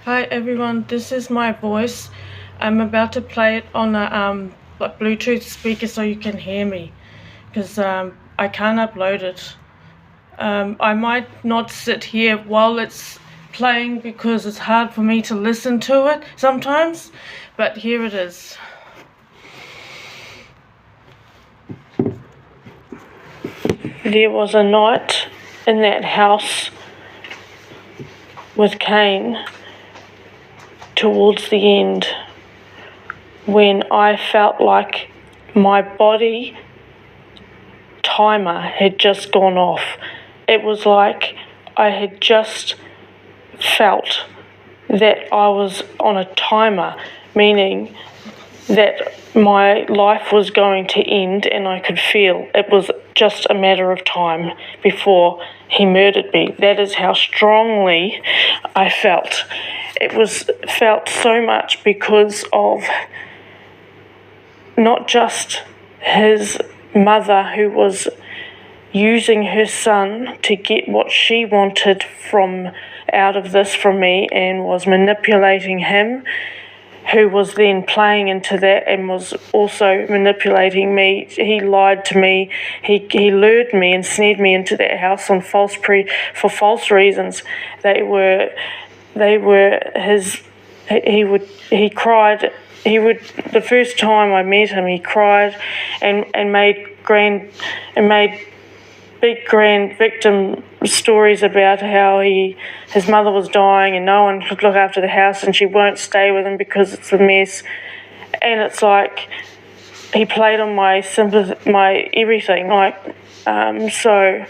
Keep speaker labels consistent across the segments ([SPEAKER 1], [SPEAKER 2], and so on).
[SPEAKER 1] Hi everyone, this is my voice. I'm about to play it on a like Bluetooth speaker so you can hear me because I can't upload it. I might not sit here while it's playing because it's hard for me to listen to it sometimes, but here it is. There was a night in that house with Cain towards the end when I felt like my body timer had just gone off. It was like I had just felt that I was on a timer, meaning that my life was going to end, and I could feel it was just a matter of time before he murdered me. That is how strongly I felt. It was felt so much because of not just his mother, who was using her son to get what she wanted from out of this from me and was manipulating him, who was then playing into that and was also manipulating me. He lied to me. He lured me and snared me into that house on for false reasons. They were his. He cried. The first time I met him, he cried and made big grand victim stories about how his mother was dying and no one could look after the house and she won't stay with him because it's a mess. And it's like he played on my sympathy, my everything. So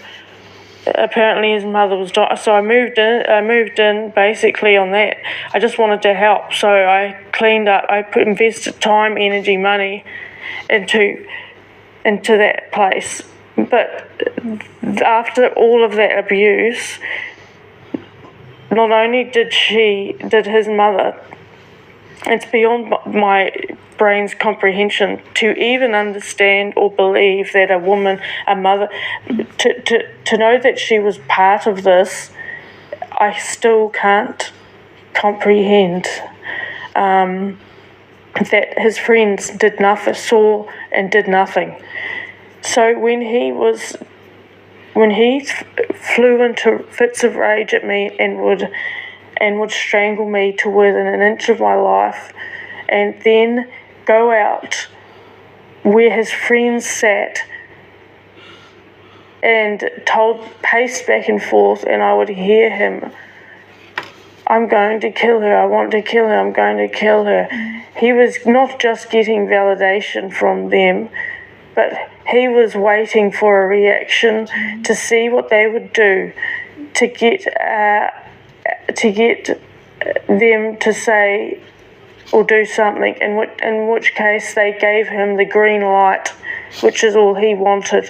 [SPEAKER 1] apparently his mother was dying. So I moved in basically on that. I just wanted to help. So I cleaned up. Invested time, energy, money into that place. But after all of that abuse, not only did his mother, it's beyond my brain's comprehension to even understand or believe that a mother, to know that she was part of this, I still can't comprehend. That his friends saw and did nothing. So when he flew into fits of rage at me and would strangle me to within an inch of my life, and then go out where his friends sat and paced back and forth, and I would hear him, "I'm going to kill her, I want to kill her, I'm going to kill her." He was not just getting validation from them, but he was waiting for a reaction to see what they would do to get them to say or do something, in which case they gave him the green light, which is all he wanted.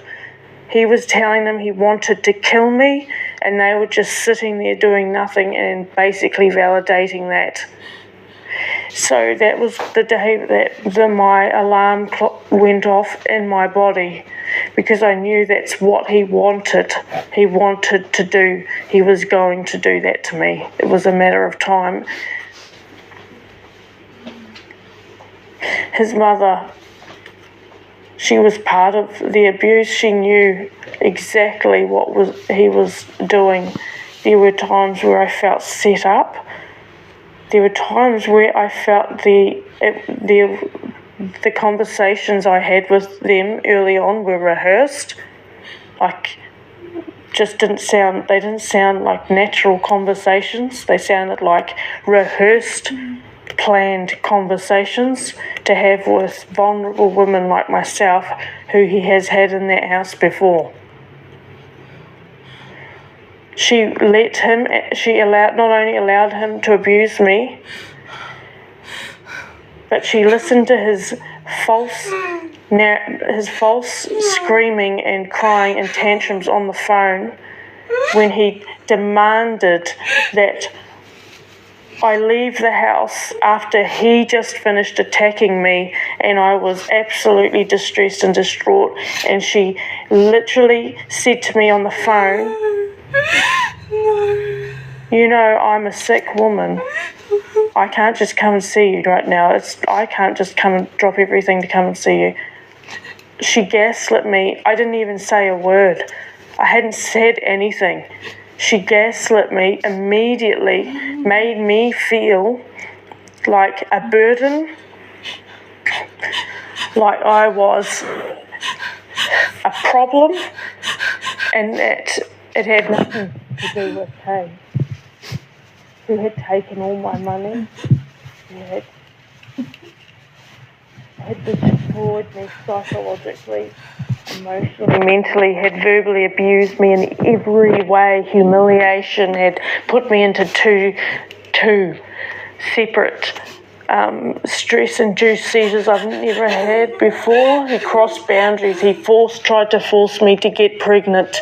[SPEAKER 1] He was telling them he wanted to kill me, and they were just sitting there doing nothing and basically validating that. So that was the day that my alarm clock went off in my body, because I knew that's what he wanted. He wanted to do. He was going to do that to me. It was a matter of time. His mother, she was part of the abuse. She knew exactly what he was doing. There were times where I felt set up. There were times where I felt the conversations I had with them early on were rehearsed. They didn't sound like natural conversations. They sounded like rehearsed, planned conversations to have with vulnerable women like myself, who he has had in that house before. She not only allowed him to abuse me, but she listened to his false screaming and crying and tantrums on the phone when he demanded that I leave the house after he just finished attacking me, and I was absolutely distressed and distraught. And she literally said to me on the phone, you know, I'm a sick woman. I can't just come and see you right now. I can't just come and drop everything to come and see you. She gaslit me. I didn't even say a word. I hadn't said anything. She gaslit me immediately, made me feel like a burden, like I was a problem, and that it had nothing to do with him, who had taken all my money, who had destroyed me psychologically, emotionally, mentally, had verbally abused me in every way. Humiliation, had put me into two separate stress-induced seizures I've never had before. He crossed boundaries. He tried to force me to get pregnant.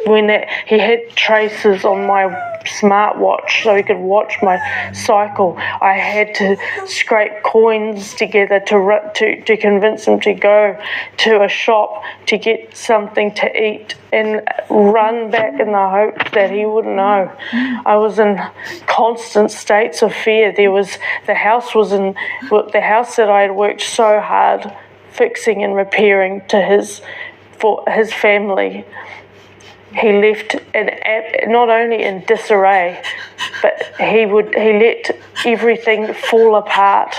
[SPEAKER 1] He had traces on my smartwatch so he could watch my cycle. I had to scrape coins together to convince him to go to a shop to get something to eat and run back in the hope that he wouldn't know. I was in constant states of fear. The house that I had worked so hard fixing and repairing for his family. He left not only in disarray, but he let everything fall apart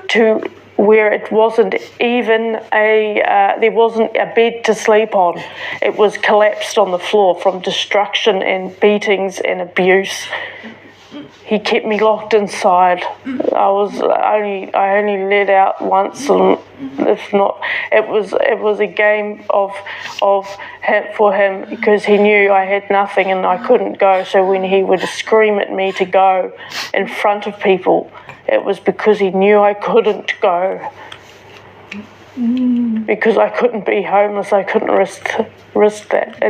[SPEAKER 1] to where it wasn't even there wasn't a bed to sleep on. It was collapsed on the floor from destruction and beatings and abuse. He kept me locked inside. I only let out once, and if not, it was a game of him for him, because he knew I had nothing and I couldn't go. So when he would scream at me to go in front of people, it was because he knew I couldn't go. Because I couldn't be homeless, I couldn't risk that.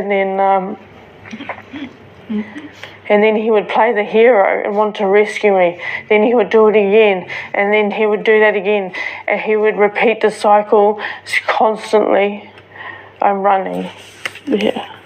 [SPEAKER 1] And then he would play the hero and want to rescue me. Then he would do it again, and then he would do that again, and he would repeat the cycle constantly. I'm running. Yeah.